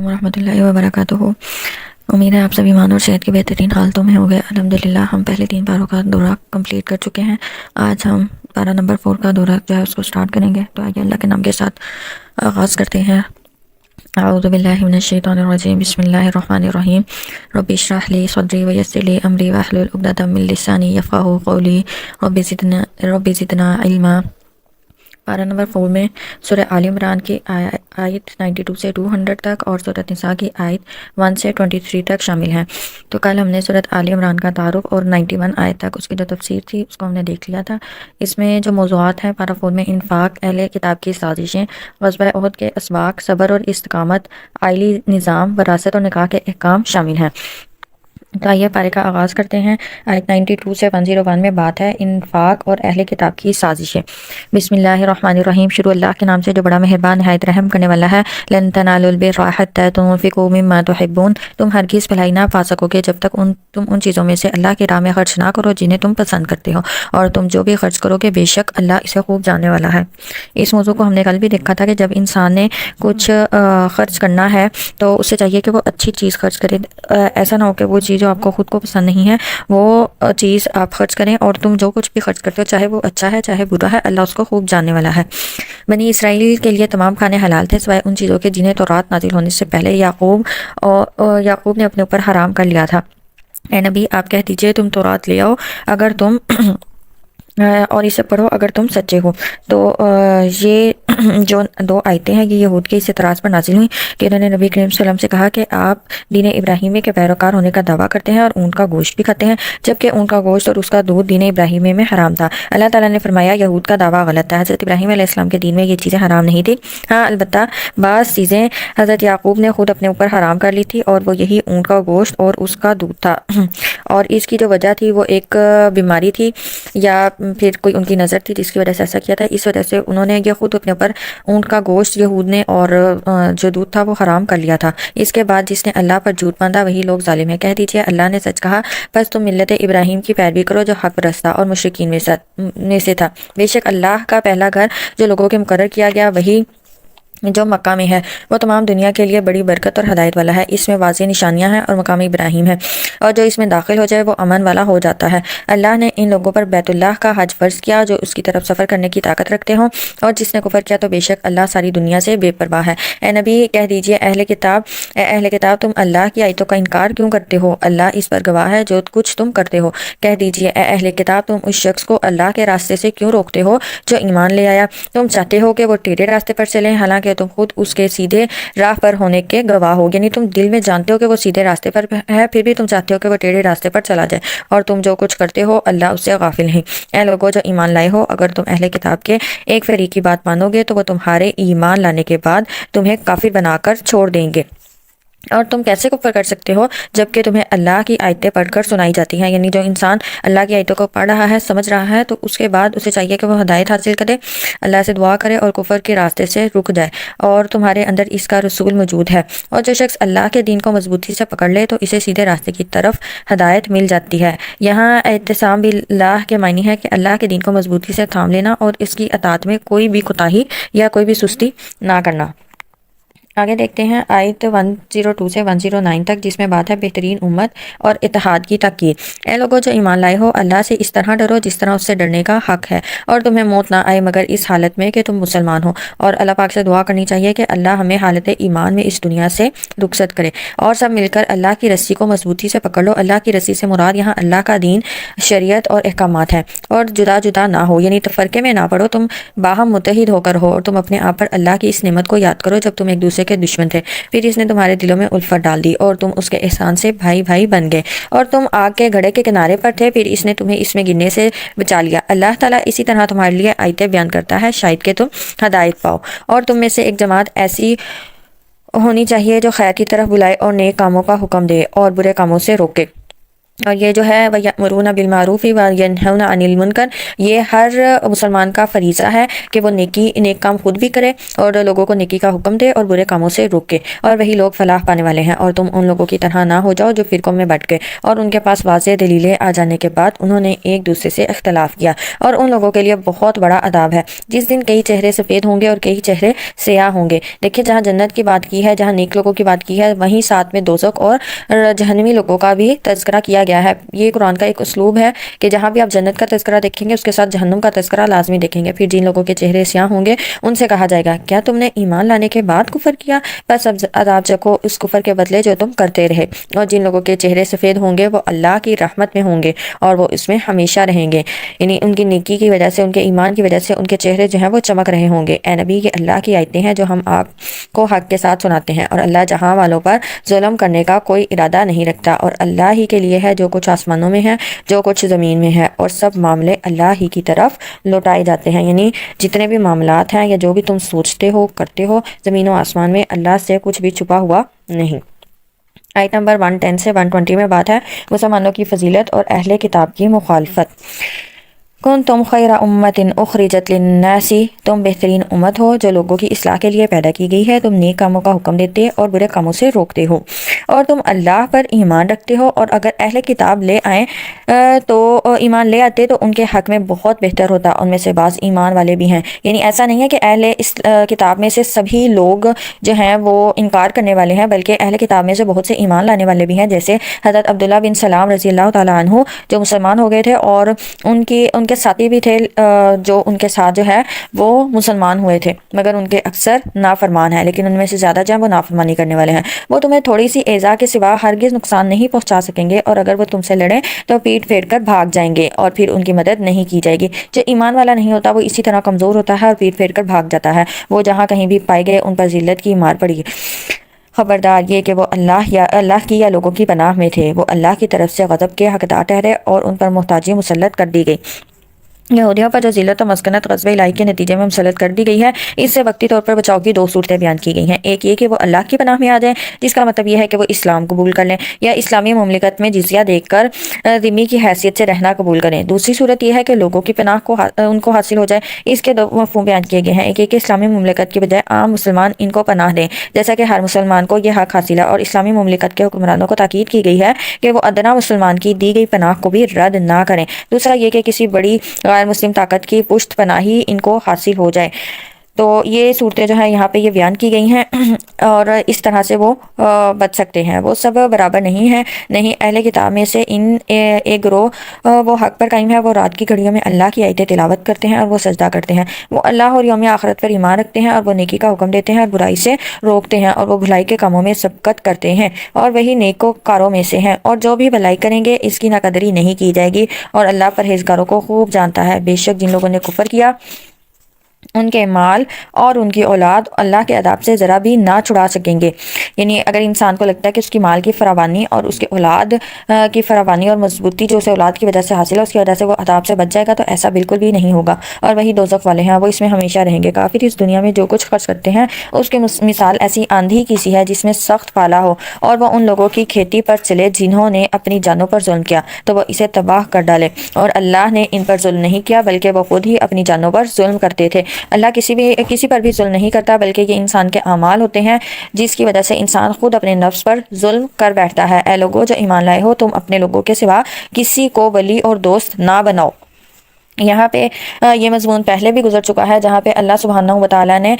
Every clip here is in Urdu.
ورحمۃ اللہ وبرکاتہ۔ امید ہے آپ سبھی ایمان اور صحت کی بہترین حالتوں میں ہو گئے۔ الحمدللہ ہم پہلے 3 پاروں کا دورہ کمپلیٹ کر چکے ہیں۔ آج ہم پارہ نمبر 4 کا دورہ جو ہے اس کو سٹارٹ کریں گے، تو آئیے اللہ کے نام کے ساتھ آغاز کرتے ہیں۔ اعوذ باللہ من الشیطان الرجیم، بسم اللہ الرحمن الرحیم۔ رب اشرح لی صدری ویسر لی امری واحلل عقدۃ من لسانی یفقہوا قولی۔ رب زدنا علما۔ پارہ نمبر 4 میں سورہ آل عمران کی آیت 92 سے 200 تک اور سورہ نساء کی آیت 1 سے 23 تک شامل ہیں۔ تو کل ہم نے سورہ آل عمران کا تعارف اور 91 آیت تک اس کی جو تفسیر تھی اس کو ہم نے دیکھ لیا تھا۔ اس میں جو موضوعات ہیں پارہ 4 میں انفاق، اہل کتاب کی سازشیں، غزوہ احد کے اسباق، صبر اور استقامت، عائلی نظام، وراثت اور نکاح کے احکام شامل ہیں۔ تو آئیے پارے کا آغاز کرتے ہیں۔ آیت 92 سے 101 میں بات ہے انفاق اور اہل کتاب کی سازشیں۔ بسم اللہ الرحمن الرحیم، شروع اللہ کے نام سے جو بڑا مہربان نہایت رحم کرنے والا ہے۔ لن تنالوا البر حتی تنفقوا مما تحبون، تم ہرگز بھلائی نہ پا سکو گے جب تک تم ان چیزوں میں سے اللہ کی راہ میں خرچ نہ کرو جنہیں تم پسند کرتے ہو، اور تم جو بھی خرچ کرو گے بے شک اللہ اسے خوب جاننے والا ہے۔ اس موضوع کو ہم نے کل بھی دیکھا تھا کہ جب انسان نے کچھ خرچ کرنا ہے تو اسے چاہیے کہ وہ اچھی چیز خرچ کرے۔ ایسا نہ ہو کہ وہ چیز جو آپ کو خود کو پسند نہیں ہے وہ چیز آپ خرچ کریں، اور تم جو کچھ بھی خرچ کرتے ہو چاہے وہ اچھا ہے چاہے برا ہے، اللہ اس کو خوب جاننے والا ہے۔ بنی اسرائیل کے لیے تمام کھانے حلال تھے سوائے ان چیزوں کے جنہیں تورات نازل ہونے سے پہلے یعقوب نے اپنے اوپر حرام کر لیا تھا۔ اے نبی آپ کہہ دیجئے تم تورات لے آؤ اگر تم اور اسے پڑھو اگر تم سچے ہو۔ تو یہ جو 2 آیتیں ہیں یہ یہود کے اس اعتراض پر نازل ہوئیں کہ انہوں نے نبی کریم صلی اللہ علیہ وسلم سے کہا کہ آپ دین ابراہیمی کے پیروکار ہونے کا دعویٰ کرتے ہیں اور اونٹ کا گوشت بھی کھاتے ہیں، جبکہ اونٹ کا گوشت اور اس کا دودھ دین ابراہیمی میں حرام تھا۔ اللہ تعالیٰ نے فرمایا یہود کا دعویٰ غلط ہے، حضرت ابراہیم علیہ السلام کے دین میں یہ چیزیں حرام نہیں تھی۔ ہاں البتہ بعض چیزیں حضرت یعقوب نے خود اپنے اوپر حرام کر لی تھی، اور وہ یہی اونٹ کا گوشت اور اس کا دودھ تھا، اور اس کی جو وجہ تھی وہ ایک بیماری تھی یا پھر کوئی ان کی نظر تھی جس کی وجہ سے ایسا کیا تھا۔ اس وجہ سے انہوں نے یہ خود اپنے اوپر اونٹ کا گوشت یہود نے اور جو دودھ تھا وہ حرام کر لیا تھا۔ اس کے بعد جس نے اللہ پر جھوٹ باندھا وہی لوگ ظالم ہیں۔ کہہ دیجئے اللہ نے سچ کہا، بس تم ملت ابراہیم کی پیروی کرو جو حق پرست تھا اور مشرکین میں سے تھا۔ بے شک اللہ کا پہلا گھر جو لوگوں کے مقرر کیا گیا وہی جو مکہ میں ہے وہ تمام دنیا کے لیے بڑی برکت اور ہدایت والا ہے۔ اس میں واضح نشانیاں ہیں اور مقام ابراہیم ہے، اور جو اس میں داخل ہو جائے وہ امن والا ہو جاتا ہے۔ اللہ نے ان لوگوں پر بیت اللہ کا حج فرض کیا جو اس کی طرف سفر کرنے کی طاقت رکھتے ہوں، اور جس نے کفر کیا تو بے شک اللہ ساری دنیا سے بے پرواہ ہے۔ اے نبی کہہ دیجئے اہل کتاب تم اللہ کی آیتوں کا انکار کیوں کرتے ہو؟ اللہ اس پر گواہ ہے جو کچھ تم کرتے ہو۔ کہہ دیجئے اے اہل کتاب تم اس شخص کو اللہ کے راستے سے کیوں روکتے ہو جو ایمان لے آیا؟ تم چاہتے ہو کہ وہ ٹیڑھے راستے پر چلیں حالانکہ تم خود اس کے سیدھے راہ پر ہونے کے گواہ ہو۔ یعنی تم دل میں جانتے ہو کہ وہ سیدھے راستے پر ہے، پھر بھی تم چاہتے ہو کہ وہ ٹیڑھے راستے پر چلا جائے، اور تم جو کچھ کرتے ہو اللہ اس سے غافل نہیں۔ اے لوگوں جو ایمان لائے ہو، اگر تم اہل کتاب کے ایک فریق کی بات مانو گے تو وہ تمہارے ایمان لانے کے بعد تمہیں کافر بنا کر چھوڑ دیں گے، اور تم کیسے کفر کر سکتے ہو جبکہ تمہیں اللہ کی آیتیں پڑھ کر سنائی جاتی ہیں۔ یعنی جو انسان اللہ کی آیتوں کو پڑھ رہا ہے سمجھ رہا ہے تو اس کے بعد اسے چاہیے کہ وہ ہدایت حاصل کرے، اللہ سے دعا کرے اور کفر کے راستے سے رک جائے، اور تمہارے اندر اس کا رسول موجود ہے۔ اور جو شخص اللہ کے دین کو مضبوطی سے پکڑ لے تو اسے سیدھے راستے کی طرف ہدایت مل جاتی ہے۔ یہاں اعتصام باللہ کے معنی ہے کہ اللہ کے دین کو مضبوطی سے تھام لینا اور اس کی اطاعت میں کوئی بھی کوتاہی یا کوئی بھی سستی نہ کرنا۔ آگے دیکھتے ہیں آیت 102 سے 109 تک، جس میں بات ہے بہترین امت اور اتحاد کی تاکید۔ اے لوگوں جو ایمان لائے ہو اللہ سے اس طرح ڈرو جس طرح اس سے ڈرنے کا حق ہے، اور تمہیں موت نہ آئے مگر اس حالت میں کہ تم مسلمان ہو، اور اللہ پاک سے دعا کرنی چاہیے کہ اللہ ہمیں حالت ایمان میں اس دنیا سے رخصت کرے، اور سب مل کر اللہ کی رسی کو مضبوطی سے پکڑ لو۔ اللہ کی رسی سے مراد یہاں اللہ کا دین، شریعت اور احکامات ہیں، اور جدا جدا نہ ہو، یعنی تفرقے میں نہ پڑو، تم باہم متحد ہو کر ہو، اور تم اپنے آپ پر اللہ کی اس نعمت کو یاد کرو جب تم ایک دوسرے کے دشمن تھے، پھر اس نے تمہارے دلوں میں الفت ڈال دی اور تم اس کے احسان سے بھائی بھائی بن گئے، اور تم آگ کے گڑھے کے کنارے پر تھے، پھر اس نے تمہیں اس میں گرنے سے بچا لیا۔ اللہ تعالیٰ اسی طرح تمہارے لیے آیتیں بیان کرتا ہے شاید کہ تم ہدایت پاؤ، اور تم میں سے ایک جماعت ایسی ہونی چاہیے جو خیر کی طرف بلائے اور نیک کاموں کا حکم دے اور برے کاموں سے روکے۔ اور یہ جو ہے وَيَأْمُرُونَ بِالْمَعْرُوفِ وَيَنْهَوْنَ عَنِ الْمُنْکَرِ، یہ ہر مسلمان کا فریضہ ہے کہ وہ نیک کام خود بھی کرے اور لوگوں کو نیکی کا حکم دے اور برے کاموں سے روکے، اور وہی لوگ فلاح پانے والے ہیں۔ اور تم ان لوگوں کی طرح نہ ہو جاؤ جو فرقوں میں بٹ گئے اور ان کے پاس واضح دلیلیں آ جانے کے بعد انہوں نے ایک دوسرے سے اختلاف کیا، اور ان لوگوں کے لیے بہت بڑا عذاب ہے جس دن کئی چہرے سفید ہوں گے اور کئی چہرے سیاہ ہوں گے۔ دیکھیں، جہاں جنت کی بات کی ہے، جہاں نیک لوگوں کی بات کی ہے، وہیں ساتھ میں دوزخ اور جہنمی لوگوں کا بھی تذکرہ کیا گیا ہے۔ یہ قرآن کا ایک اسلوب ہے کہ جہاں بھی آپ جنت کا تذکرہ دیکھیں گے اس کے ساتھ جہنم کا تذکرہ لازمی دیکھیں گے۔ پھر جن لوگوں کے چہرے سیاہ ہوں گے ان سے کہا جائے گا، کیا تم نے ایمان لانے کے بعد کفر کیا؟ بس اب عذاب چکھو اس کفر کے بدلے جو تم کرتے رہے۔ اور جن لوگوں کے چہرے سفید ہوں گے وہ اللہ کی رحمت میں ہوں گے اور وہ اس میں ہمیشہ رہیں گے، یعنی ان کی نیکی کی وجہ سے، ان کے ایمان کی وجہ سے ان کے چہرے جو ہیں وہ چمک رہے ہوں گے۔ اے نبی، یہ اللہ کی آیتیں ہیں جو ہم آپ کو حق کے ساتھ سناتے ہیں، اور اللہ جہاں والوں پر ظلم کرنے کا کوئی ارادہ نہیں رکھتا، اور اللہ ہی کے لیے ہے جو کچھ آسمانوں میں ہے، جو کچھ زمین میں ہے، اور سب معاملے اللہ ہی کی طرف لوٹائے جاتے ہیں۔ یعنی جتنے بھی معاملات ہیں یا جو بھی تم سوچتے ہو کرتے ہو زمین و آسمان میں، اللہ سے کچھ بھی چھپا ہوا نہیں۔ آیت نمبر 110 سے 120 میں بات ہے مسلمانوں کی فضیلت اور اہل کتاب کی مخالفت۔ کنتم خیر امت اخرجت للناس، تم بہترین امت ہو جو لوگوں کی اصلاح کے لیے پیدا کی گئی ہے۔ تم نیک کاموں کا حکم دیتے اور برے کاموں سے روکتے ہو، اور تم اللہ پر ایمان رکھتے ہو، اور اگر اہل کتاب لے آئیں تو ایمان لے آتے تو ان کے حق میں بہت بہتر ہوتا، ان میں سے بعض ایمان والے بھی ہیں۔ یعنی ایسا نہیں ہے کہ اہل اس کتاب میں سے سبھی لوگ جو ہیں وہ انکار کرنے والے ہیں، بلکہ اہل کتاب میں سے بہت سے ایمان لانے والے بھی ہیں، جیسے حضرت عبداللہ بن سلام رضی اللہ تعالیٰ عنہ جو مسلمان ہو گئے تھے، اور ان کے ساتھی بھی تھے جو ان کے ساتھ جو ہے وہ مسلمان ہوئے تھے، مگر ان کے اکثر نافرمان ہیں، لیکن ان میں سے زیادہ جو ہیں وہ نافرمانی کرنے والے ہیں۔ وہ تمہیں تھوڑی سی ایذا کے سوا ہرگز نقصان نہیں پہنچا سکیں گے، اور اگر وہ تم سے لڑیں تو پیٹ پھیر کر بھاگ جائیں گے اور پھر ان کی مدد نہیں کی جائے گی۔ جو ایمان والا نہیں ہوتا وہ اسی طرح کمزور ہوتا ہے اور پیٹ پھیر کر بھاگ جاتا ہے، وہ جہاں کہیں بھی پائے گئے ان پر ذلت کی مار پڑی۔ خبردار یہ کہ وہ اللہ کی یا لوگوں کی پناہ میں تھے، وہ اللہ کی طرف سے غضب کے حقدار ٹھہرے اور ان پر محتاجی مسلط کر دی گئی۔ یہودیوں پر جو ذلت و مسکنت غضب الہی کے نتیجے میں مسلط کر دی گئی ہے، اس سے وقتی طور پر بچاؤ کی دو صورتیں بیان کی گئی ہیں۔ ایک یہ کہ وہ اللہ کی پناہ میں آ جائیں، جس کا مطلب یہ ہے کہ وہ اسلام قبول کر لیں یا اسلامی مملکت میں جزیہ دے کر ذمہ کی حیثیت سے رہنا قبول کریں۔ دوسری صورت یہ ہے کہ لوگوں کی پناہ کو ان کو حاصل ہو جائے۔ اس کے دو مفہوم بیان کیے گئے ہیں، ایک کہ اسلامی مملکت کی بجائے عام مسلمان ان کو پناہ دیں، جیسا کہ ہر مسلمان کو یہ حق حاصل ہے، اور اسلامی مملکت کے حکمرانوں کو تاکید کی گئی ہے کہ وہ ادنا مسلمان کی دی گئی پناہ کو بھی رد نہ کریں۔ دوسرا یہ کہ کسی بڑی غیر مسلم طاقت کی پشت پناہی ان کو حاصل ہو جائے۔ تو یہ صورتیں جو ہیں یہاں پہ یہ بیان کی گئی ہیں، اور اس طرح سے وہ بچ سکتے ہیں۔ وہ سب برابر نہیں ہیں، نہیں اہل کتاب میں سے ایک گروہ وہ حق پر قائم ہے، وہ رات کی گھڑیوں میں اللہ کی آیتیں تلاوت کرتے ہیں اور وہ سجدہ کرتے ہیں، وہ اللہ اور یوم آخرت پر ایمان رکھتے ہیں، اور وہ نیکی کا حکم دیتے ہیں اور برائی سے روکتے ہیں، اور وہ بھلائی کے کاموں میں سبقت کرتے ہیں، اور وہی نیکوکاروں میں سے ہیں، اور جو بھی بھلائی کریں گے اس کی ناقدری نہیں کی جائے گی، اور اللہ پرہیزگاروں کو خوب جانتا ہے۔ بے شک جن لوگوں نے کفر کیا ان کے مال اور ان کی اولاد اللہ کے عذاب سے ذرا بھی نہ چھڑا سکیں گے۔ یعنی اگر انسان کو لگتا ہے کہ اس کی مال کی فراوانی اور اس کے اولاد کی فراوانی اور مضبوطی جو اسے اولاد کی وجہ سے حاصل ہے اس کی وجہ سے وہ عذاب سے بچ جائے گا، تو ایسا بالکل بھی نہیں ہوگا، اور وہی دوزخ والے ہیں، وہ اس میں ہمیشہ رہیں گے۔ کافر اس دنیا میں جو کچھ خرچ کرتے ہیں اس کی مثال ایسی آندھی کی سی ہے جس میں سخت پالا ہو، اور وہ ان لوگوں کی کھیتی پر چلے جنہوں نے اپنی جانوں پر ظلم کیا تو وہ اسے تباہ کر ڈالے، اور اللہ نے ان پر ظلم نہیں کیا بلکہ وہ خود ہی اپنی جانوں پر ظلم کرتے تھے۔ اللہ کسی پر بھی ظلم نہیں کرتا، بلکہ یہ انسان کے اعمال ہوتے ہیں جس کی وجہ سے انسان خود اپنے نفس پر ظلم کر بیٹھتا ہے۔ اے لوگو جو ایمان لائے ہو، تم اپنے لوگوں کے سوا کسی کو ولی اور دوست نہ بناؤ۔ یہاں پہ یہ مضمون پہلے بھی گزر چکا ہے، جہاں پہ اللہ سبحانہ و تعالیٰ نے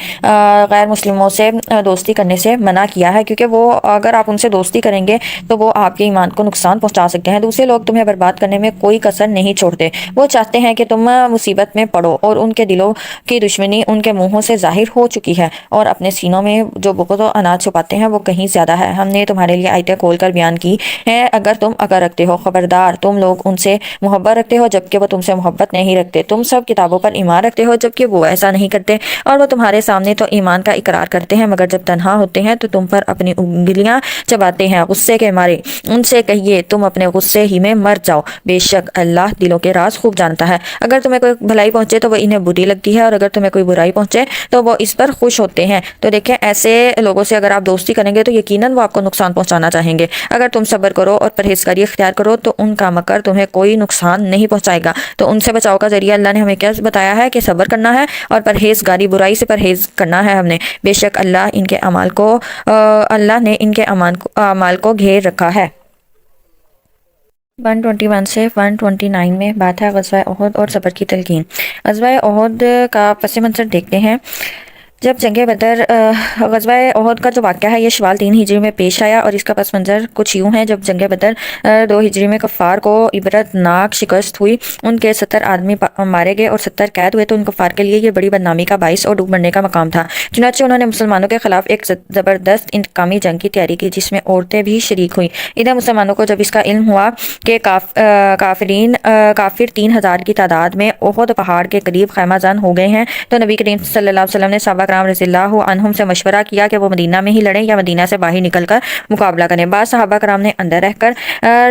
غیر مسلموں سے دوستی کرنے سے منع کیا ہے، کیونکہ وہ اگر آپ ان سے دوستی کریں گے تو وہ آپ کے ایمان کو نقصان پہنچا سکتے ہیں۔ دوسرے لوگ تمہیں برباد کرنے میں کوئی کسر نہیں چھوڑتے، وہ چاہتے ہیں کہ تم مصیبت میں پڑو، اور ان کے دلوں کی دشمنی ان کے منہوں سے ظاہر ہو چکی ہے، اور اپنے سینوں میں جو بغض و عناد چھپاتے ہیں وہ کہیں زیادہ ہے۔ ہم نے تمہارے لیے آیتیں کھول کر بیان کی ہیں اگر تم عقل رکھتے ہو۔ خبردار تم لوگ ان سے محبت رکھتے ہو جبکہ وہ تم سے محبت نہیں نہیں رکھتے، تم سب کتابوں پر ایمان رکھتے ہو جبکہ وہ ایسا نہیں کرتے، اور وہ تمہارے سامنے تو ایمان کا اقرار کرتے ہیں مگر جب تنہا ہوتے ہیں تو تم پر اپنی انگلیاں چباتے ہیں غصے کے مارے۔ ان سے کہیے تم اپنے غصے ہی میں مر جاؤ، بے شک اللہ دلوں کے راز خوب جانتا ہے۔ اگر تمہیں کوئی بھلائی پہنچے تو وہ انہیں بری لگتی ہے، اور اگر تمہیں کوئی برائی پہنچے تو وہ اس پر خوش ہوتے ہیں۔ تو دیکھیں ایسے لوگوں سے اگر آپ دوستی کریں گے تو یقیناً وہ آپ کو نقصان پہنچانا چاہیں گے۔ اگر تم صبر کرو اور پرہیزگاری اختیار کرو تو ان کا مکر تمہیں کوئی نقصان نہیں پہنچائے گا۔ تو ان سے بچاؤ کا ذریعہ اللہ نے ہمیں کیا بتایا ہے کہ صبر کرنا ہے اور پرہیزگاری، برائی سے پرہیز کرنا ہے ہم نے۔ بے شک اللہ نے ان کے اعمال کو گھیر رکھا ہے۔ 121 سے 129 میں بات ہے غزوہ احد اور صبر کی تلقین۔ غزوہ احد کا پس منظر دیکھتے ہیں۔ جب جنگ بدر، غزوہ احد کا جو واقعہ ہے یہ شوال 3 ہجری میں پیش آیا، اور اس کا پس منظر کچھ یوں ہے۔ جب جنگ بدر 2 ہجری میں کفار کو عبرت ناک شکست ہوئی، ان کے 70 آدمی مارے گئے اور 70 قید ہوئے، تو ان کفار کے لیے یہ بڑی بدنامی کا باعث اور ڈوب مرنے کا مقام تھا۔ چنانچہ انہوں نے مسلمانوں کے خلاف ایک زبردست انتقامی جنگ کی تیاری کی جس میں عورتیں بھی شریک ہوئیں۔ ادھر مسلمانوں کو جب اس کا علم ہوا کہ کافر 3000 کی تعداد میں احد پہاڑ کے قریب خیمہ زن ہو گئے ہیں، تو نبی کریم صلی اللہ علیہ وسلم نے صحابہ کرام رضی اللہ عنہم سے مشورہ کیا کہ وہ مدینہ میں ہی لڑیں یا مدینہ سے باہر نکل کر مقابلہ کریں۔ بعض صحابہ کرام نے اندر رہ کر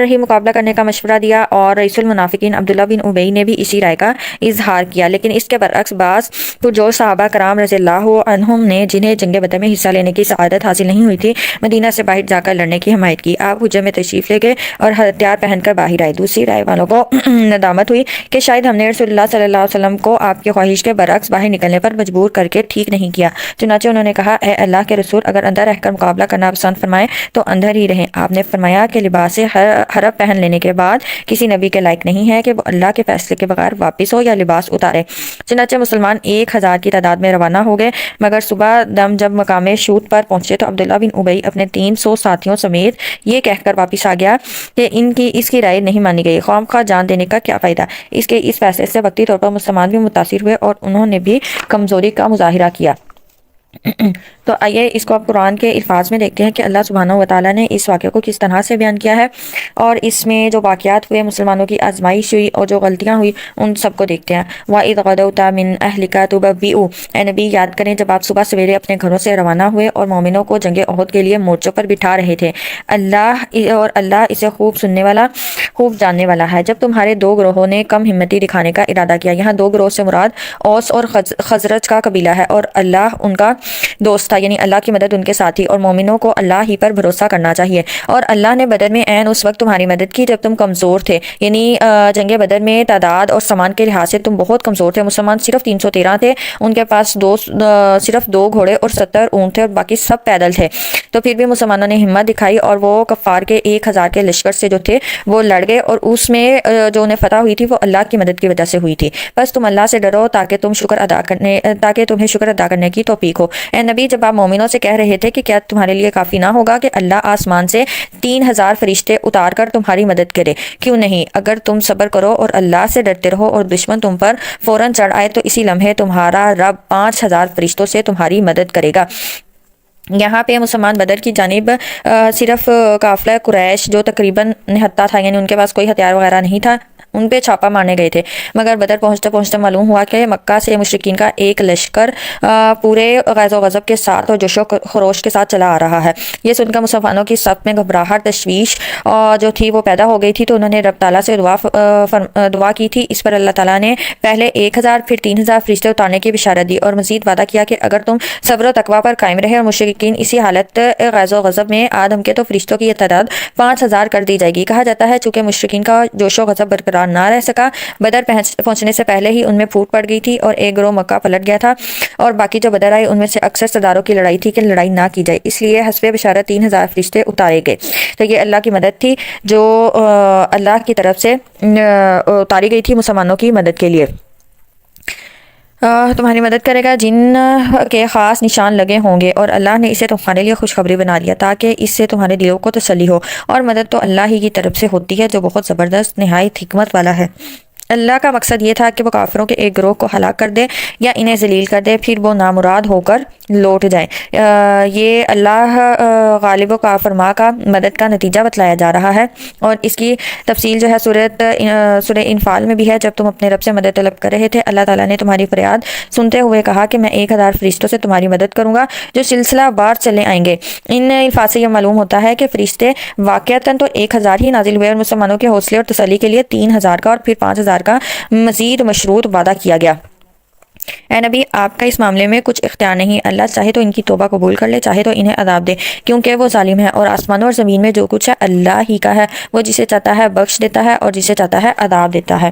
ہی مقابلہ کرنے کا مشورہ دیا، اور رئیس المنافقین عبداللہ بن ابی نے بھی اسی رائے کا اظہار کیا۔ لیکن اس کے برعکس بعض پرجوش صحابہ کرام رضی اللہ عنہم نے، جنہیں جنگ بدر میں حصہ لینے کی سعادت حاصل نہیں ہوئی تھی، مدینہ سے باہر جا کر لڑنے کی حمایت کی۔ آپ حجر میں تشریف لے گئے اور ہتھیار پہن کر باہر آئے۔ دوسری رائے والوں کو ندامت ہوئی کہ شاید ہم نے رسول اللہ صلی اللہ علیہ وسلم کو آپ کی خواہش کے برعکس باہر نکلنے پر مجبور کر کے ٹھیک نہیں کیا۔ چنانچہ انہوں نے کہا، اے اللہ کے رسول، اگر اندر رہ کر مقابلہ کرنا پسند فرمائیں تو اندر ہی رہیں۔ آپ نے فرمایا کہ لباس حرب پہن لینے کے بعد کسی نبی کے لائق نہیں ہے کہ وہ اللہ کے فیصلے کے بغیر واپس ہو یا لباس اتارے۔ چنانچہ مسلمان 1000 کی تعداد میں روانہ ہو گئے، مگر صبح دم جب مقام شوط پر پہنچے تو عبداللہ بن ابی اپنے 300 ساتھیوں سمیت یہ کہہ کر واپس آ گیا کہ اس کی رائے نہیں مانی گئی، خواہ مخواہ جان دینے کا کیا فائدہ۔ اس فیصلے سے وقتی طور پر مسلمان بھی متاثر ہوئے اور انہوں نے بھی کمزوری کا مظاہرہ کیا۔ تو آئیے اس کو آپ قرآن کے الفاظ میں دیکھتے ہیں کہ اللہ سبحانہ و تعالیٰ نے اس واقعے کو کس طرح سے بیان کیا ہے، اور اس میں جو واقعات ہوئے، مسلمانوں کی آزمائش ہوئی اور جو غلطیاں ہوئی، ان سب کو دیکھتے ہیں۔ وَإِذْ غَدَوْتَ مِنْ أَهْلِكَ تُبَوِّئُ، اے نبی یاد کریں جب آپ صبح سویرے اپنے گھروں سے روانہ ہوئے اور مومنوں کو جنگ احد کے لیے مورچوں پر بٹھا رہے تھے۔ اللہ اسے خوب سننے والا، خوب جاننے والا ہے۔ جب تمہارے 2 گروہوں نے کم ہمتی دکھانے کا ارادہ کیا، یہاں 2 گروہ سے مراد اوس اور خزرج کا قبیلہ ہے، اور اللہ ان کا دوست تھا، یعنی اللہ کی مدد ان کے ساتھ تھی، اور مومنوں کو اللہ ہی پر بھروسہ کرنا چاہیے۔ اور اللہ نے بدر میں عین اس وقت تمہاری مدد کی جب تم کمزور تھے، یعنی جنگ بدر میں تعداد اور سامان کے لحاظ سے تم بہت کمزور تھے۔ مسلمان صرف 313 تھے، ان کے پاس صرف 2 گھوڑے اور 70 اونٹ تھے، اور باقی سب پیدل تھے۔ تو پھر بھی مسلمانوں نے ہمت دکھائی اور وہ کفار کے 1000 کے لشکر سے جو تھے وہ لڑ گئے، اور اس میں جو انہیں فتح ہوئی تھی وہ اللہ کی مدد کی وجہ سے ہوئی تھی۔ بس تم اللہ سے ڈرو تاکہ تمہیں شکر ادا کرنے کی توفیق ہو۔ اے نبی جب آپ مومنوں سے کہہ رہے تھے کہ کیا تمہارے لیے کافی نہ ہوگا کہ اللہ آسمان سے 3000 فرشتے اتار کر تمہاری مدد کرے؟ کیوں نہیں، اگر تم صبر کرو اور اللہ سے ڈرتے رہو اور دشمن تم پر فوراً چڑھ آئے تو اسی لمحے تمہارا رب 5000 فرشتوں سے تمہاری مدد کرے گا۔ یہاں پہ مسلمان بدر کی جانب صرف قافلہ قریش جو تقریباً نہتا تھا، یعنی ان کے پاس کوئی ہتھیار وغیرہ نہیں تھا، ان پہ چھاپا مارنے گئے تھے، مگر بدر پہنچتے پہنچتے معلوم ہوا کہ مکہ سے مشرکین کا ایک لشکر پورے غیظ و غضب کے ساتھ اور جوش و خروش کے ساتھ چلا آ رہا ہے۔ یہ سن کر مسلمانوں کی صف میں گھبراہٹ، تشویش جو تھی وہ پیدا ہو گئی تھی، تو انہوں نے رب تعالیٰ سے دعا کی تھی۔ اس پر اللہ تعالیٰ نے پہلے 1000 پھر 3000 فرشتے اتارنے کی بشارت دی، اور مزید وعدہ کیا کہ اگر تم صبر و تقوی پر قائم رہے اور مشرکین اسی حالت غیظ و غضب میں آدم کے تو فرشتوں کی یہ تعداد 5000 کر دی جائے گی۔ کہا جاتا ہے چونکہ مشرکین کا جوش و غضب برقرار نہ رہ سکا، بدر پہنچنے سے پہلے ہی ان میں پھوٹ پڑ گئی تھی اور ایک گروہ مکہ پلٹ گیا تھا، اور باقی جو بدر آئے ان میں سے اکثر سرداروں کی لڑائی تھی کہ لڑائی نہ کی جائے، اس لیے حسب بشارت 3000 فرشتے اتارے گئے۔ تو یہ اللہ کی مدد تھی جو اللہ کی طرف سے اتاری گئی تھی مسلمانوں کی مدد کے لیے۔ تمہاری مدد کرے گا جن کے خاص نشان لگے ہوں گے، اور اللہ نے اسے تمہارے لیے خوشخبری بنا دیا تاکہ اس سے تمہارے دلوں کو تسلی ہو، اور مدد تو اللہ ہی کی طرف سے ہوتی ہے جو بہت زبردست نہایت حکمت والا ہے۔ اللہ کا مقصد یہ تھا کہ وہ کافروں کے ایک گروہ کو ہلاک کر دے یا انہیں ذلیل کر دے، پھر وہ نامراد ہو کر لوٹ جائیں۔ یہ اللہ غالب و فرما کا مدد کا نتیجہ بتلایا جا رہا ہے، اور اس کی تفصیل جو ہے سورہ انفال میں بھی ہے۔ جب تم اپنے رب سے مدد طلب کر رہے تھے، اللہ تعالیٰ نے تمہاری فریاد سنتے ہوئے کہا کہ میں 1000 فرشتوں سے تمہاری مدد کروں گا جو سلسلہ بار چلے آئیں گے۔ ان الفاظ سے یہ معلوم ہوتا ہے کہ فرشتے واقعتاً تو 1000 ہی نازل ہوئے، اور مسلمانوں کے حوصلے اور تسلی کے لیے 3000 کا اور پھر 5000 کا مزید مشروط وعدہ کیا گیا۔ اے نبی، آپ کا اس معاملے میں کچھ اختیار نہیں، اللہ چاہے تو ان کی توبہ قبول کر لے، چاہے تو انہیں عذاب دے، کیونکہ وہ ظالم ہے، اور آسمانوں اور زمین میں جو کچھ ہے اللہ ہی کا ہے، وہ جسے چاہتا ہے بخش دیتا ہے اور جسے چاہتا ہے عذاب دیتا ہے۔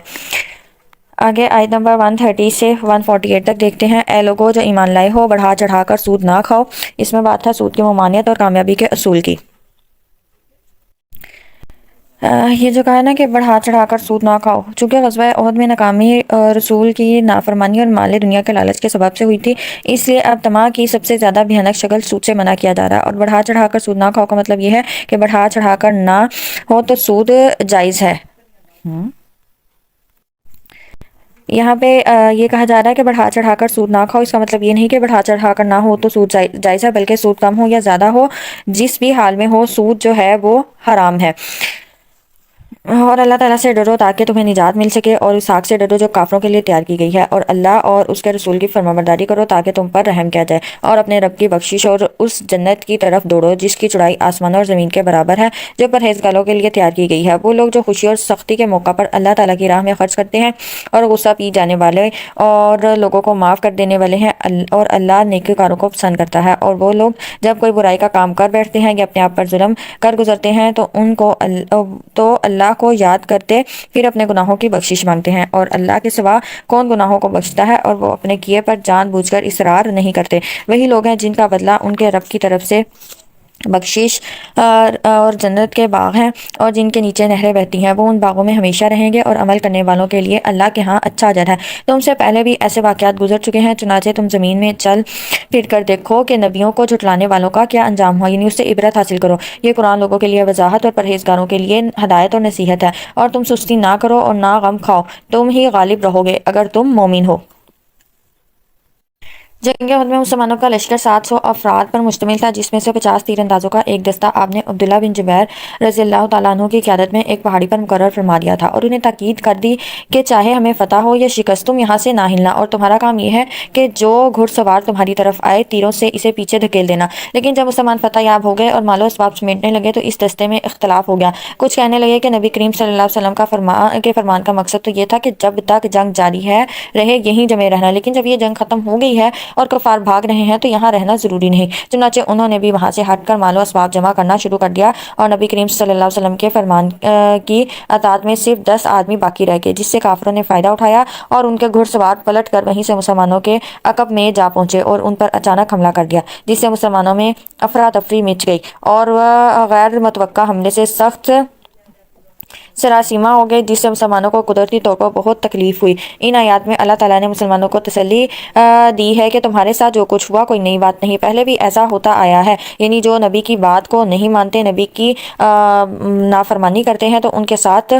آگے آیت نمبر 130 سے 148 تک دیکھتے ہیں۔ اے لوگو جو ایمان لائے ہو، بڑھا چڑھا کر سود نہ کھاؤ۔ اس میں بات ہے سود کی ممانعت اور کامیابی کے اصول کی۔ یہ جو کہا ہے نا کہ بڑھا چڑھا کر سود نہ کھاؤ، چونکہ غزوہ احد میں ناکامی رسول کی نافرمانی اور مال دنیا کے لالچ کے سبب سے ہوئی تھی، اس لیے اب طمع کی سب سے زیادہ بھیانک شکل سود سے منع کیا جا رہا ہے۔ اور بڑھا چڑھا کر سود نہ کھاؤ کا مطلب یہ ہے کہ بڑھا چڑھا کر نہ ہو تو سود جائز ہے۔ یہاں پہ یہ کہا جا رہا ہے کہ بڑھا چڑھا کر سود نہ کھاؤ، اس کا مطلب یہ نہیں کہ بڑھا چڑھا کر نہ ہو تو سود جائز ہے، بلکہ سود کم ہو یا زیادہ ہو، جس بھی حال میں ہو، سود جو ہے وہ حرام ہے۔ اور اللہ تعالیٰ سے ڈرو تاکہ تمہیں نجات مل سکے، اور اس آگ سے ڈرو جو کافروں کے لیے تیار کی گئی ہے، اور اللہ اور اس کے رسول کی فرمانبرداری کرو تاکہ تم پر رحم کیا جائے، اور اپنے رب کی بخشش اور اس جنت کی طرف دوڑو جس کی چوڑائی آسمانوں اور زمین کے برابر ہے، جو پرہیزگاروں کے لیے تیار کی گئی ہے۔ وہ لوگ جو خوشی اور سختی کے موقع پر اللہ تعالیٰ کی راہ میں خرچ کرتے ہیں اور غصہ پی جانے والے اور لوگوں کو معاف کر دینے والے ہیں، اور اللہ نیکوکاروں کو پسند کرتا ہے۔ اور وہ لوگ جب کوئی برائی کا کام کر بیٹھتے ہیں یا اپنے آپ پر ظلم کر گزرتے ہیں تو اللہ کو یاد کرتے پھر اپنے گناہوں کی بخشش مانگتے ہیں، اور اللہ کے سوا کون گناہوں کو بخشتا ہے، اور وہ اپنے کیے پر جان بوجھ کر اصرار نہیں کرتے۔ وہی لوگ ہیں جن کا بدلہ ان کے رب کی طرف سے بخشش اور جنت کے باغ ہیں، اور جن کے نیچے نہریں بہتی ہیں، وہ ان باغوں میں ہمیشہ رہیں گے، اور عمل کرنے والوں کے لیے اللہ کے ہاں اچھا اجر ہے۔ تم سے پہلے بھی ایسے واقعات گزر چکے ہیں، چنانچہ تم زمین میں چل پھر کر دیکھو کہ نبیوں کو جھٹلانے والوں کا کیا انجام ہوا، یعنی اس سے عبرت حاصل کرو۔ یہ قرآن لوگوں کے لیے وضاحت اور پرہیزگاروں کے لیے ہدایت اور نصیحت ہے۔ اور تم سستی نہ کرو اور نہ غم کھاؤ، تم ہی غالب رہو گے اگر تم مومن ہو۔ جنگ احد میں مسلمانوں کا لشکر 700 افراد پر مشتمل تھا، جس میں سے 50 تیر اندازوں کا ایک دستہ آپ نے عبداللہ بن جبیر رضی اللہ تعالیٰ عنہ کی قیادت میں ایک پہاڑی پر مقرر فرما دیا تھا، اور انہیں تاکید کر دی کہ چاہے ہمیں فتح ہو یا شکست، تم یہاں سے نہ ہلنا، اور تمہارا کام یہ ہے کہ جو گھڑ سوار تمہاری طرف آئے تیروں سے اسے پیچھے دھکیل دینا۔ لیکن جب مسلمان فتح یاب ہو گئے اور مال و اسباب سمیٹنے لگے تو اس دستے میں اختلاف ہو گیا۔ کچھ کہنے لگے کہ نبی کریم صلی اللہ علیہ وسلم کے فرمان کا مقصد تو یہ تھا کہ جب تک جنگ جاری ہے رہے یہیں جمے رہنا، لیکن جب یہ جنگ ختم ہو گئی ہے اور کفار بھاگ رہے ہیں تو یہاں رہنا ضروری نہیں۔ چنانچہ انہوں نے بھی وہاں سے ہٹ کر مال و اسباب جمع کرنا شروع کر دیا، اور نبی کریم صلی اللہ علیہ وسلم کے فرمان کی اطاعت میں صرف 10 آدمی باقی رہ گئے، جس سے کافروں نے فائدہ اٹھایا اور ان کے گھڑ سوار پلٹ کر وہیں سے مسلمانوں کے عقب میں جا پہنچے اور ان پر اچانک حملہ کر دیا، جس سے مسلمانوں میں افراتفری مچ گئی اور وہ غیر متوقع حملے سے سخت سراسیمہ ہو گئے، جس سے مسلمانوں کو قدرتی طور پر بہت تکلیف ہوئی۔ ان آیات میں اللہ تعالیٰ نے مسلمانوں کو تسلی دی ہے کہ تمہارے ساتھ جو کچھ ہوا کوئی نئی بات نہیں، پہلے بھی ایسا ہوتا آیا ہے، یعنی جو نبی کی بات کو نہیں مانتے، نبی کی نافرمانی کرتے ہیں تو ان کے ساتھ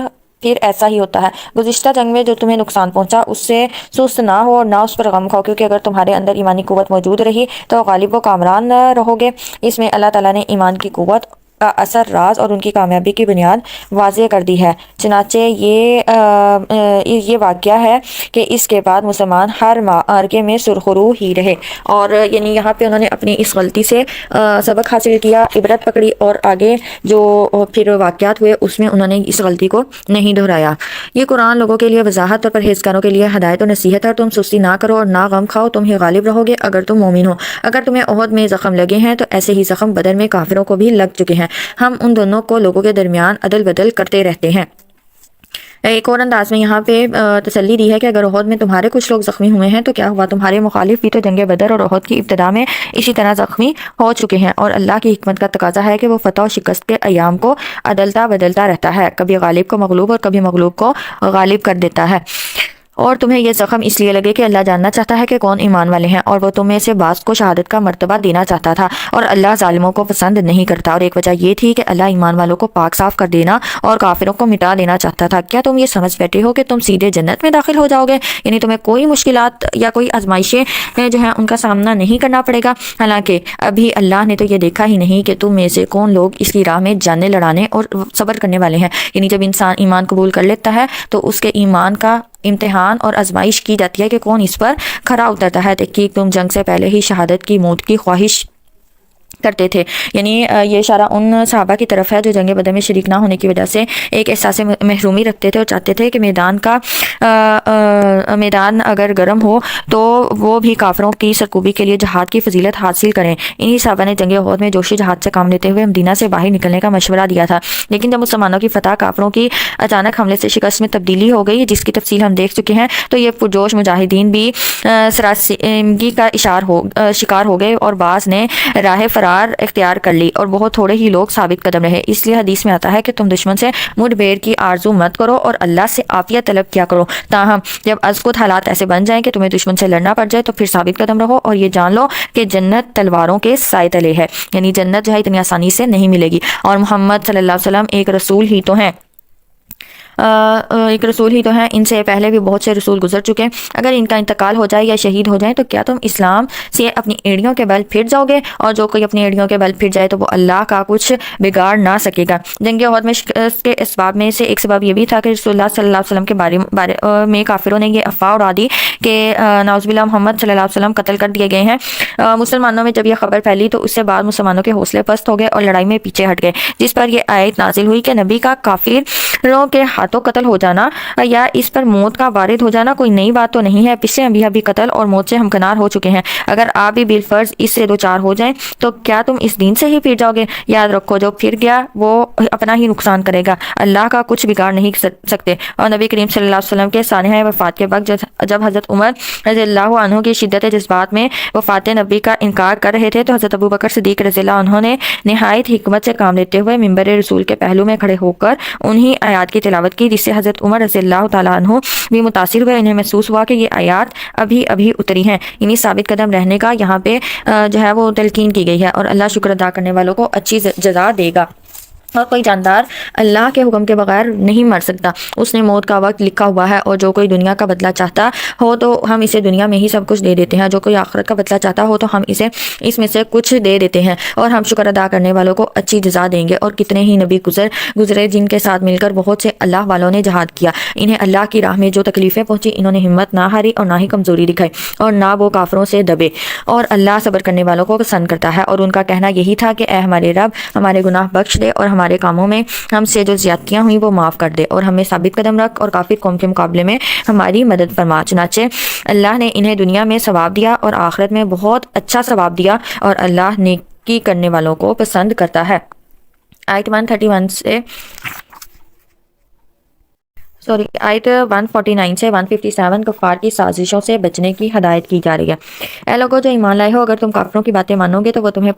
پھر ایسا ہی ہوتا ہے۔ گزشتہ جنگ میں جو تمہیں نقصان پہنچا اس سے سست نہ ہو اور نہ اس پر غم کھاؤ، کیونکہ اگر تمہارے اندر ایمانی قوت موجود رہی تو غالب و کامران رہو گے۔ اس میں اللہ تعالیٰ نے ایمان کی قوت کا اثر، راز اور ان کی کامیابی کی بنیاد واضح کر دی ہے۔ چنانچہ یہ واقعہ ہے کہ اس کے بعد مسلمان ہر معرکے میں سرخرو ہی رہے، اور یعنی یہاں پہ انہوں نے اپنی اس غلطی سے سبق حاصل کیا، عبرت پکڑی، اور آگے جو پھر واقعات ہوئے اس میں انہوں نے اس غلطی کو نہیں دہرایا۔ یہ قرآن لوگوں کے لیے وضاحت اور پرہیزگاروں کے لیے ہدایت اور نصیحت ہے۔ تم سستی نہ کرو اور نہ غم کھاؤ، تم ہی غالب رہو گے اگر تم مومن ہو۔ اگر تمہیں احد میں زخم لگے ہیں تو ایسے ہی زخم بدر میں کافروں کو بھی لگ چکے ہیں، ہم ان دونوں کو لوگوں کے درمیان عدل بدل کرتے رہتے ہیں۔ ایک اور انداز میں یہاں پہ تسلی دی ہے کہ اگر احد میں تمہارے کچھ لوگ زخمی ہوئے ہیں تو کیا ہوا، تمہارے مخالف بھی تو جنگ بدر اور احد کی ابتدا میں اسی طرح زخمی ہو چکے ہیں، اور اللہ کی حکمت کا تقاضا ہے کہ وہ فتح و شکست کے ایام کو عدلتا بدلتا رہتا ہے، کبھی غالب کو مغلوب اور کبھی مغلوب کو غالب کر دیتا ہے۔ اور تمہیں یہ زخم اس لیے لگے کہ اللہ جاننا چاہتا ہے کہ کون ایمان والے ہیں، اور وہ تم میں سے بعض کو شہادت کا مرتبہ دینا چاہتا تھا، اور اللہ ظالموں کو پسند نہیں کرتا، اور ایک وجہ یہ تھی کہ اللہ ایمان والوں کو پاک صاف کر دینا اور کافروں کو مٹا دینا چاہتا تھا۔ کیا تم یہ سمجھ بیٹھے ہو کہ تم سیدھے جنت میں داخل ہو جاؤ گے، یعنی تمہیں کوئی مشکلات یا کوئی آزمائشیں جو ہیں ان کا سامنا نہیں کرنا پڑے گا؟ حالانکہ ابھی اللہ نے تو یہ دیکھا ہی نہیں کہ تم میں سے کون لوگ اس کی راہ میں جانیں لڑانے اور صبر کرنے والے ہیں۔ یعنی جب انسان ایمان قبول کر لیتا ہے تو اس کے ایمان کا امتحان اور آزمائش کی جاتی ہے کہ کون اس پر کھرا اترتا ہے۔ تحقیق تم جنگ سے پہلے ہی شہادت کی موت کی خواہش کرتے تھے، یعنی یہ اشارہ ان صحابہ کی طرف ہے جو جنگ بدر میں شریک نہ ہونے کی وجہ سے ایک احساس محرومی رکھتے تھے اور چاہتے تھے کہ میدان اگر گرم ہو تو وہ بھی کافروں کی سرکوبی کے لیے جہاد کی فضیلت حاصل کریں۔ انہی صحابہ نے جنگ احد میں جوشی جہاد سے کام لیتے ہوئے مدینہ سے باہر نکلنے کا مشورہ دیا تھا، لیکن جب مسلمانوں کی فتح کافروں کی اچانک حملے سے شکست میں تبدیلی ہو گئی، جس کی تفصیل ہم دیکھ چکے ہیں، تو یہ پرجوش مجاہدین بھی سراسیمگی کا شکار ہو گئے اور بعض نے راہ فرار اختیار کر لی اور بہت تھوڑے ہی لوگ ثابت قدم رہے۔ اس لیے حدیث میں آتا ہے کہ تم دشمن سے مڈ بھیڑ کی آرزو مت کرو اور اللہ سے عافیت طلب کیا کرو، تاہم جب از خود حالات ایسے بن جائیں کہ تمہیں دشمن سے لڑنا پڑ جائے تو پھر ثابت قدم رہو اور یہ جان لو کہ جنت تلواروں کے سائے تلے ہے، یعنی جنت جو ہے اتنی آسانی سے نہیں ملے گی، اور محمد صلی اللہ علیہ وسلم ایک رسول ہی تو ہیں، ان سے پہلے بھی بہت سے رسول گزر چکے، اگر ان کا انتقال ہو جائے یا شہید ہو جائیں تو کیا تم اسلام سے اپنی ایڑیوں کے بل پھر جاؤ گے؟ اور جو کوئی اپنی ایڑیوں کے بل پھر جائے تو وہ اللہ کا کچھ بگاڑ نہ سکے گا۔ جنگ احد میں شکست کے اسباب میں سے ایک سبب یہ بھی تھا کہ رسول اللہ صلی اللہ علیہ وسلم کے بارے میں کافروں نے یہ افواہ اڑا دی کہ نعوذ باللہ محمد صلی اللہ علیہ وسلم قتل کر دیے گئے ہیں۔ مسلمانوں میں جب یہ خبر پھیلی تو اس سے بعد مسلمانوں کے حوصلے پست ہو گئے اور لڑائی میں پیچھے ہٹ گئے، جس پر یہ آیت نازل ہوئی کہ نبی کا کافروں کے ہاتھوں قتل ہو جانا یا اس پر موت کا وارد ہو جانا کوئی نئی بات تو نہیں ہے، پچھلے انبیاء بھی قتل اور موت سے ہمکنار ہو چکے ہیں، اگر آپ بھی بالفرض اس سے دوچار ہو جائیں تو کیا تم اس دین سے ہی پھر جاؤ گے؟ یاد رکھو جو پھر گیا وہ اپنا ہی نقصان کرے گا، اللہ کا کچھ بگاڑ نہیں سکتے۔ اور نبی کریم صلی اللہ علیہ وسلم کے سانحہ وفات کے وقت جب حضرت عمر رضی اللہ عنہ کی شدت جذبات میں وفات نبی کا انکار کر رہے تھے تو حضرت ابو بکر صدیق رضی اللہ عنہ نے نہایت حکمت سے کام لیتے ہوئے منبر رسول کے پہلو میں کھڑے ہو کر انہی آیات کی تلاوت کی، جس سے حضرت عمر رضی اللہ تعالیٰ عنہ بھی متاثر ہوئے، انہیں محسوس ہوا کہ یہ آیات ابھی اتری ہیں، یعنی ثابت قدم رہنے کا یہاں پہ جو ہے وہ تلقین کی گئی ہے، اور اللہ شکر ادا کرنے والوں کو اچھی جزا دے گا۔ اور کوئی جاندار اللہ کے حکم کے بغیر نہیں مر سکتا، اس نے موت کا وقت لکھا ہوا ہے، اور جو کوئی دنیا کا بدلہ چاہتا ہو تو ہم اسے دنیا میں ہی سب کچھ دے دیتے ہیں، جو کوئی آخرت کا بدلہ چاہتا ہو تو ہم اسے اس میں سے کچھ دے دیتے ہیں، اور ہم شکر ادا کرنے والوں کو اچھی جزا دیں گے۔ اور کتنے ہی نبی گزرے جن کے ساتھ مل کر بہت سے اللہ والوں نے جہاد کیا، انہیں اللہ کی راہ میں جو تکلیفیں پہنچی انہوں نے ہمت نہ ہاری اور نہ ہی کمزوری دکھائی، اور نہ وہ کافروں سے دبے، اور اللہ صبر کرنے والوں کو پسند کرتا ہے۔ اور ان کا کہنا یہی تھا کہ اے ہمارے رب، ہمارے گناہ بخش دے اور ہمارے کاموں میں ہم سے جو زیادتیاں ہوئیں وہ معاف کر دے، اور ہمیں ثابت قدم رکھ اور کافر قوم کے مقابلے میں ہماری مدد فرما۔ چنانچہ اللہ نے انہیں دنیا میں ثواب دیا اور آخرت میں بہت اچھا ثواب دیا، اور اللہ نیکی کرنے والوں کو پسند کرتا ہے۔ آیت 149 سے 157 کفار کی سازشوں سے بچنے کی ہدایت کی جا رہی ہے۔ اے لوگوں جو ایمان لائے ہو، اگر تم کافروں کی باتیں مانو گے تو وہ تمہیں